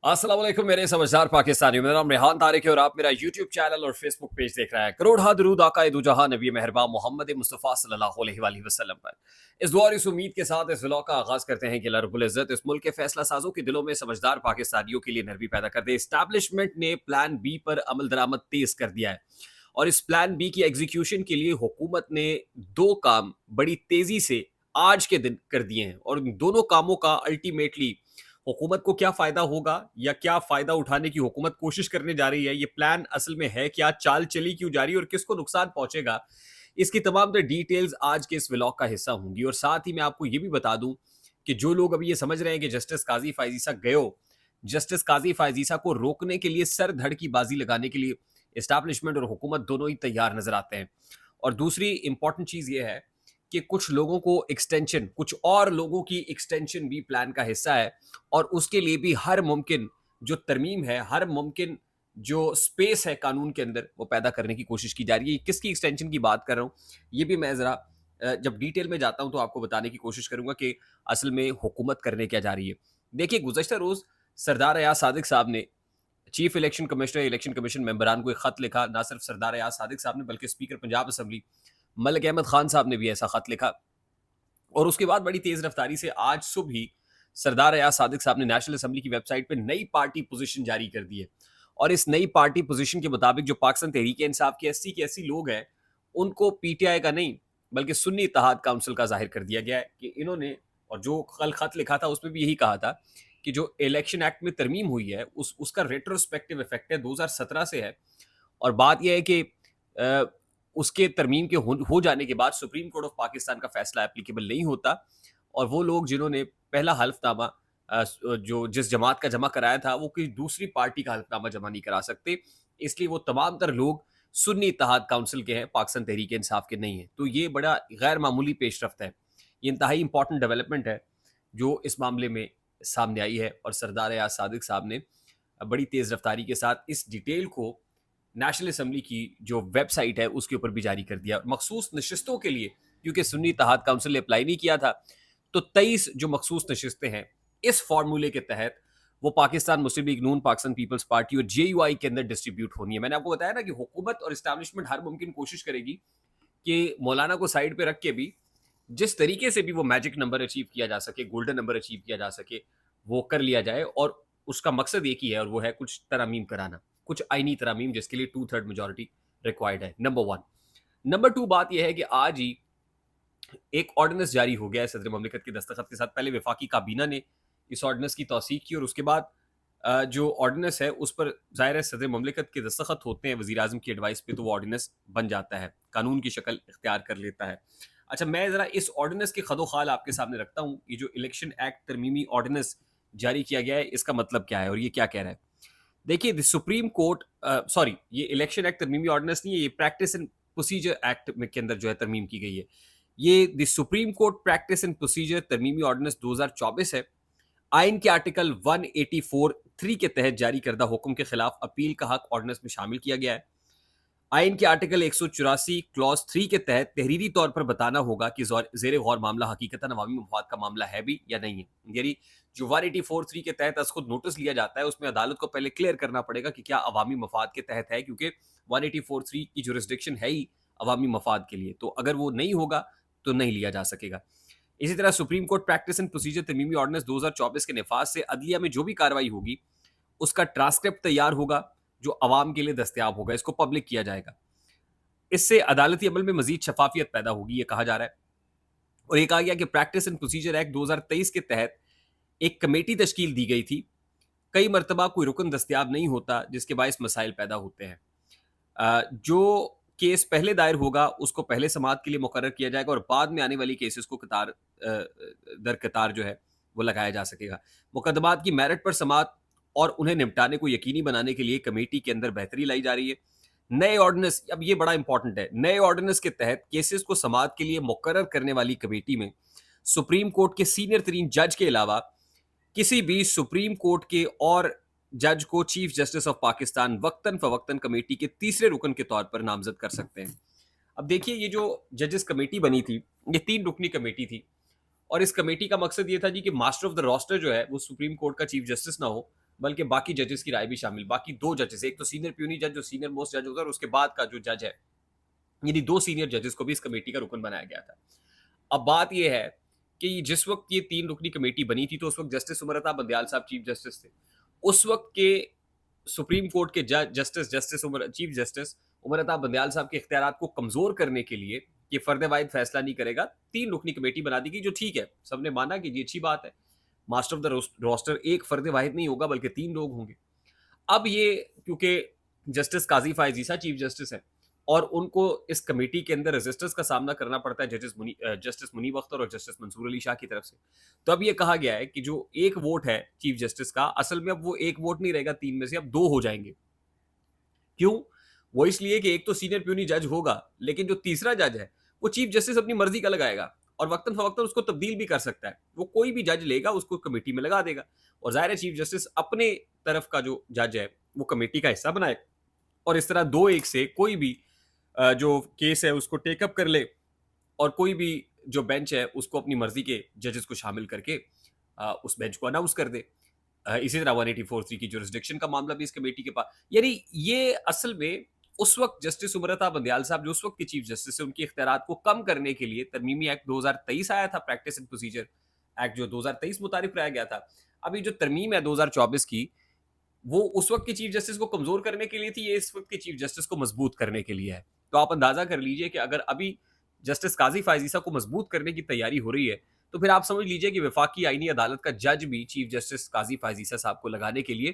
अस्सलाम वालेकुम मेरे समझदार पाकिस्तानियों। मेरा नाम रेहान तारिक है और आप मेरा यूट्यूब चैनल और फेसबुक पेज देख रहे हैं। करोड़ दरूद आका दो जहां नबी मेहरबान मोहम्मद मुस्तफ़ा सल्लल्लाहु अलैहि वसल्लम पर। इस दुआ और इस उम्मीद के साथ इस व्लॉग का आगाज करते हैं कि अल्लाह रब्बुल इज्जत इस मुल्क के फैसला साजों के दिलों में समझदार पाकिस्तानियों के लिए नरमी पैदा कर दे। एस्टैब्लिशमेंट ने प्लान बी पर अमल दरामद तेज कर दिया है और इस प्लान बी की एग्जीक्यूशन के लिए हुकूमत ने दो काम बड़ी तेजी से आज के दिन कर दिए हैं और इन दोनों कामों का अल्टीमेटली हुकूमत को क्या फायदा होगा या क्या फायदा उठाने की हुकूमत कोशिश करने जा रही है, ये प्लान असल में है क्या, चाल चली क्यों जा रही है और किसको नुकसान पहुंचेगा, इसकी तमाम डिटेल्स आज के इस व्लॉग का हिस्सा होंगी। और साथ ही मैं आपको ये भी बता दूं कि जो लोग अभी ये समझ रहे हैं कि जस्टिस काजी फायजीसा गयो, जस्टिस काजी फायजीसा को रोकने के लिए सर धड़ की बाजी लगाने के लिए एस्टैब्लिशमेंट और हुकूमत दोनों ही तैयार नजर आते हैं। और दूसरी इंपॉर्टेंट चीज ये है कि कुछ लोगों को एक्सटेंशन, कुछ और लोगों की एक्सटेंशन भी प्लान का हिस्सा है और उसके लिए भी हर मुमकिन जो तरमीम है, हर मुमकिन जो स्पेस है कानून के अंदर, वो पैदा करने की कोशिश की जा रही है। किसकी एक्सटेंशन की बात कर रहा हूँ, ये भी मैं ज़रा जब डिटेल में जाता हूँ तो आपको बताने की कोशिश करूंगा कि असल में हुकूमत करने क्या जा रही है। देखिए, गुज़श्ता रोज़ सरदार अयाज सादिक साहब ने chief election commissioner, election commission मेंबरान को एक खत लिखा। ना सिर्फ सरदार अयाज सादिक साहब ने बल्कि स्पीकर पंजाब असम्बली मलिक अहमद खान साहब ने भी ऐसा खत लिखा। और उसके बाद बड़ी तेज रफ्तारी से आज सुबह ही सरदार अयाज सादिक साहब ने नेशनल असम्बली की वेबसाइट पे नई पार्टी पोजीशन जारी कर दी है। और इस नई पार्टी पोजीशन के मुताबिक जो पाकिस्तान तहरीक इंसाफ के 80 लोग हैं, उनको पीटीआई का नहीं बल्कि सुन्नी इत्तेहाद काउंसिल का जाहिर कर दिया गया है कि इन्होंने, और जो कल खत लिखा था उसमें भी यही कहा था कि जो इलेक्शन एक्ट में तरमीम हुई है उसका रेट्रोस्पेक्टिव इफेक्ट है 2017 से है। और बात यह है कि उसके तरमीम के हो जाने के बाद सुप्रीम कोर्ट ऑफ पाकिस्तान का फैसला एप्लीकेबल नहीं होता और वो लोग जिन्होंने पहला हल्फनामा जो जिस जमात का जमा कराया था वो किसी दूसरी पार्टी का हल्फनामा जमा नहीं करा सकते। इसलिए वो तमाम तर लोग सुन्नी इत्तेहाद काउंसिल के हैं, पाकिस्तान तहरीक इंसाफ के नहीं है। तो ये बड़ा गैर मामूली पेशरफ्त है, ये इंतहाई इंपॉर्टेंट डेवलपमेंट है जो इस मामले में सामने आई है। और सरदार अयाज सादिक साहब ने बड़ी तेज रफ्तारी के साथ इस डिटेल को नेशनल असम्बली की जो वेबसाइट है उसके ऊपर भी जारी कर दिया। मखसूस नशिस्तों के लिए, क्योंकि सुन्नी इत्तेहाद काउंसिल ने अप्लाई नहीं किया था, तो 23 जो मखसूस नशिस्तें हैं इस फार्मूले के तहत वो पाकिस्तान मुस्लिम लीग नून, पाकिस्तान पीपल्स पार्टी और जेयूआई के अंदर डिस्ट्रीब्यूट होनी है। मैंने आपको बताया ना कि हुकूमत और इस्टेब्लिशमेंट हर मुमकिन कोशिश करेगी कि मौलाना को साइड पे रख के भी जिस तरीके से भी वो मैजिक नंबर अचीव किया जा सके, गोल्डन नंबर अचीव किया जा सके, वो कर लिया जाए। और उसका मकसद एक ही है और वो है कुछ तरामीम कराना, कुछ आईनी तरामीम जिसके लिए 2/3 मेजोरिटी रिक्वायर्ड है। Number one. नंबर टू बात यह है कि आज ही एक ऑर्डिनेंस जारी हो गया है सदर ममलिकत के दस्तखत के साथ। पहले वफाकी काबीना ने इस ऑर्डिनेंस की तौसीक की और उसके बाद जो ऑर्डिनेंस है उस पर ज़ाहिर है सदर ममलिकत के दस्तखत होते हैं वज़ीर आज़म की एडवाइस पे, तो वो ऑर्डिनेंस बन जाता है, कानून की शक्ल इख्तियार कर लेता है। अच्छा, मैं ज़रा इस ऑर्डिनेंस के खदोखाल आपके सामने रखता हूँ। ये जो इलेक्शन एक्ट तरमीमी ऑर्डिनेंस जारी किया गया है, इसका मतलब क्या है और ये क्या कह रहा है। देखिए, द सुप्रीम कोर्ट, सॉरी, ये इलेक्शन एक्ट तरमीमी ऑर्डिनेंस नहीं है, ये प्रैक्टिस एंड प्रोसीजर एक्ट में के अंदर जो है तरमीम की गई है। ये the Supreme Court practice and procedure तरमीमी ऑर्डिनेंस 2024 है। आइन के आर्टिकल 184(3) के तहत जारी करदा हुक्म के खिलाफ अपील का हक ऑर्डिनेंस में शामिल किया गया है। आइन के आर्टिकल 184 क्लॉज 3 के तहत तहरीरी तौर पर बताना होगा कि जेर गौर मामला हकीकतन अवामी मफाद का मामला है भी या नहीं है। यानी जो 184(3) के तहत खुद नोटिस लिया जाता है उसमें अदालत को पहले क्लियर करना पड़ेगा कि क्या अवामी मफाद के तहत है, क्योंकि 184(3) की जुरिस्डिक्शन है ही अवामी मफाद के लिए। तो अगर वो नहीं होगा तो नहीं लिया जा सकेगा। इसी तरह Supreme Court practice and procedure तरमीमी ऑर्डिनेंस 2024 के नफाज से अदलिया में जो भी कार्रवाई होगी उसका ट्रांसक्रिप्ट तैयार होगा जो अवाम के लिए दस्तयाब होगा, इसको पब्लिक किया जाएगा। इससे अदालती अमल में मजीद शफाफियत पैदा होगी, ये कहा जा रहा है। और ये कहा गया कि प्रैक्टिस एंड प्रोसीजर एक्ट 2023 के तहत एक कमेटी तश्कील दी गई थी। कई मरतबा कोई रुकन दस्तयाब नहीं होता जिसके बायस मसाइल पैदा होते हैं। जो केस पहले दायर होगा उसको पहले समाअत के लिए मुकर्रर किया जाएगा और बाद में आने वाली केसेस को कतार दर कतार जो है वो लगाया जा सकेगा। मुकदमात की मेरिट पर समाअत और उन्हें निपटाने को यकीनी बनाने के लिए कमेटी के अंदर बेहतरी लाई जा रही है। नए ऑर्डिनेंस, अब ये बड़ा इंपॉर्टेंट है, नए ऑर्डिनेंस के तहत केसेस को समाअत के लिए मुकर्रर करने वाली कमेटी में सुप्रीम कोर्ट के सीनियर तरीन जज के अलावा किसी भी सुप्रीम कोर्ट के और जज को चीफ जस्टिस ऑफ पाकिस्तान वक्तन फवक्तन कमेटी के तीसरे रुकन के तौर पर नामजद कर सकते हैं। अब देखिए, ये जो जजेस कमेटी बनी थी ये 3 रुकनी कमेटी थी और इस कमेटी का मकसद ये था जी कि मास्टर ऑफ द रोस्टर जो है वो सुप्रीम कोर्ट का चीफ जस्टिस ना हो, بلکہ باقی ججز کی رائے بھی شامل. باقی 2 ججز, ایک تو سینئر پیونی جج جو سینئر موسٹ جج ہوتا ہے, اور اس کے بعد کا جو جج ہے, یعنی 2 سینئر ججز کو بھی اس کمیٹی کا رکن بنایا گیا تھا. اب بات یہ ہے کہ جس وقت یہ 3 رکنی کمیٹی بنی تھی تو اس وقت جسٹس عمر بندیال صاحب چیف جسٹس تھے. اس وقت کے سپریم کورٹ کے چیف جسٹس عمر بندیال صاحب کے اختیارات کو کمزور کرنے کے لیے کہ فرد واحد فیصلہ نہیں کرے گا, 3 رکنی کمیٹی بنا دی گئی, جو ٹھیک ہے, سب نے مانا کہ یہ اچھی بات ہے. ماسٹر آف دا روسٹر ایک فرد واحد نہیں ہوگا بلکہ 3 لوگ ہوں گے. اب یہ کیونکہ جسٹس قاضی فائز عیسیٰ چیف جسٹس ہیں اور ان کو اس کمیٹی کے اندر ریزسٹنس کا سامنا کرنا پڑتا ہے جسٹس منیب اختر اور جسٹس منصور علی شاہ کی طرف سے. تو اب یہ کہا گیا ہے کہ جو ایک ووٹ ہے چیف جسٹس کا, اصل میں اب وہ ایک ووٹ نہیں رہے گا 3 میں سے, اب 2 ہو جائیں گے. کیوں؟ وہ اس لیے کہ ایک تو سینئر پیونی جج ہوگا, لیکن جو تیسرا جج ہے وہ چیف جسٹس اپنی مرضی کا لگائے گا اور وقتاً فوقتاً اس کو تبدیل بھی کر سکتا ہے. وہ کوئی بھی جج لے گا اس کو کمیٹی میں لگا دے گا, اور ظاہر ہے چیف جسٹس اپنے طرف کا جو جج ہے وہ کمیٹی کا حصہ بنائے, اور اس طرح 2-1 سے کوئی بھی جو کیس ہے اس کو ٹیک اپ کر لے, اور کوئی بھی جو بینچ ہے اس کو اپنی مرضی کے ججز کو شامل کر کے اس بینچ کو اناؤنس کر دے. اسی طرح 184(3) کی جورسڈکشن کا معاملہ بھی اس کمیٹی کے پاس. یعنی یہ اصل میں اس وقت جسٹس عمر بندیال صاحب جو اس وقت کے چیف جسٹس ہیں ان کے اختیارات کو کم کرنے کے لیے ترمیمی ایکٹ 2023 آیا تھا, پریکٹس اینڈ پروسیجر ایکٹ جو 2023 متعارف کرایا گیا تھا. ابھی جو ترمیم ہے 2024 کی, وہ اس وقت کے چیف جسٹس کو کمزور کرنے کے لیے تھی, یہ اس وقت کے چیف جسٹس کو مضبوط کرنے کے لیے ہے. تو آپ اندازہ کر لیجئے کہ اگر ابھی جسٹس قاضی فائز عیسیٰ کو مضبوط کرنے کی تیاری ہو رہی ہے تو پھر آپ سمجھ لیجئے کہ وفاقی آئینی عدالت کا جج بھی چیف جسٹس قاضی فائز عیسیٰ صاحب کو لگانے کے لیے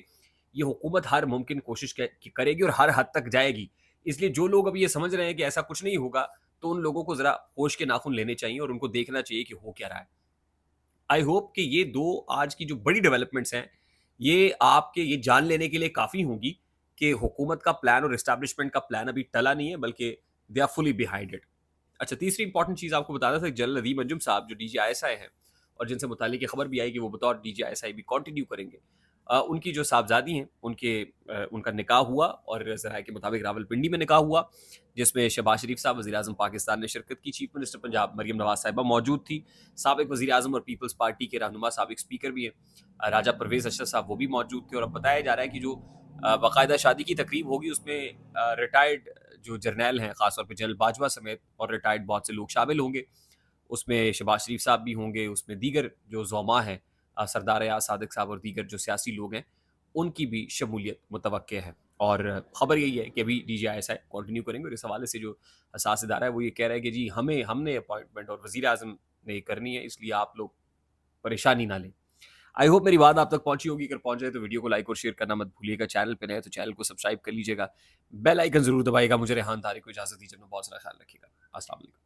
یہ حکومت ہر ممکن کوشش کرے گی اور ہر حد تک جائے گی. اس لیے جو لوگ ابھی یہ سمجھ رہے ہیں کہ ایسا کچھ نہیں ہوگا تو ان لوگوں کو ذرا ہوش کے ناخن لینے چاہیے اور ان کو دیکھنا چاہیے کہ ہو کیا رہا ہے. آئی ہوپ کہ یہ 2 آج کی جو بڑی ڈیولپمنٹس ہیں یہ آپ کے یہ جان لینے کے لیے کافی ہوں گی کہ حکومت کا پلان اور اسٹیبلشمنٹ کا پلان ابھی ٹلا نہیں ہے, بلکہ they are fully behind it. اچھا, تیسری امپورٹنٹ چیز آپ کو بتانا تھا, جنرل ندیم انجم صاحب جو DGISI ہیں اور جن سے متعلق یہ خبر بھی آئی کہ وہ بطور DGISI بھی کنٹینیو کریں گے, ان کی جو صاحبزادی ہیں ان کا نکاح ہوا, اور ذرائع کے مطابق راولپنڈی میں نکاح ہوا, جس میں شہباز شریف صاحب وزیر اعظم پاکستان نے شرکت کی. چیف منسٹر پنجاب مریم نواز صاحبہ موجود تھی, سابق وزیر اعظم اور پیپلز پارٹی کے رہنما سابق اسپیکر بھی ہیں راجہ پرویز اشرف صاحب, وہ بھی موجود تھے. اور اب بتایا جا رہا ہے کہ جو باقاعدہ شادی کی تقریب ہوگی اس میں ریٹائرڈ جو جرنیل ہیں, خاص طور پہ جنرل باجوہ سمیت اور ریٹائرڈ بہت سے لوگ شامل ہوں گے. اس میں شہباز شریف صاحب بھی ہوں گے, اس میں دیگر جو زعماء ہیں سردار ایاز صادق صاحب اور دیگر جو سیاسی لوگ ہیں ان کی بھی شمولیت متوقع ہے. اور خبر یہی ہے کہ ابھی DGISI کنٹینیو کریں گے, اور اس حوالے سے جو حساس ادارہ ہے وہ یہ کہہ رہا ہے کہ جی ہم نے اپوائنٹمنٹ اور وزیر اعظم نے یہ کرنی ہے, اس لیے آپ لوگ پریشانی نہ لیں. آئی ہوپ میری بات آپ تک پہنچی ہوگی. اگر پہنچ جائے تو ویڈیو کو لائک اور شیئر کرنا مت بھولیے گا. چینل پہ نئے تو چینل کو سبسکرائب کر لیجیے گا, بیل آئیکن ضرور دبائیے گا. مجھے ریحان طارق کو اجازت دیجیے, اپنا بہت سارا خیال رکھیے گا. السلام علیکم.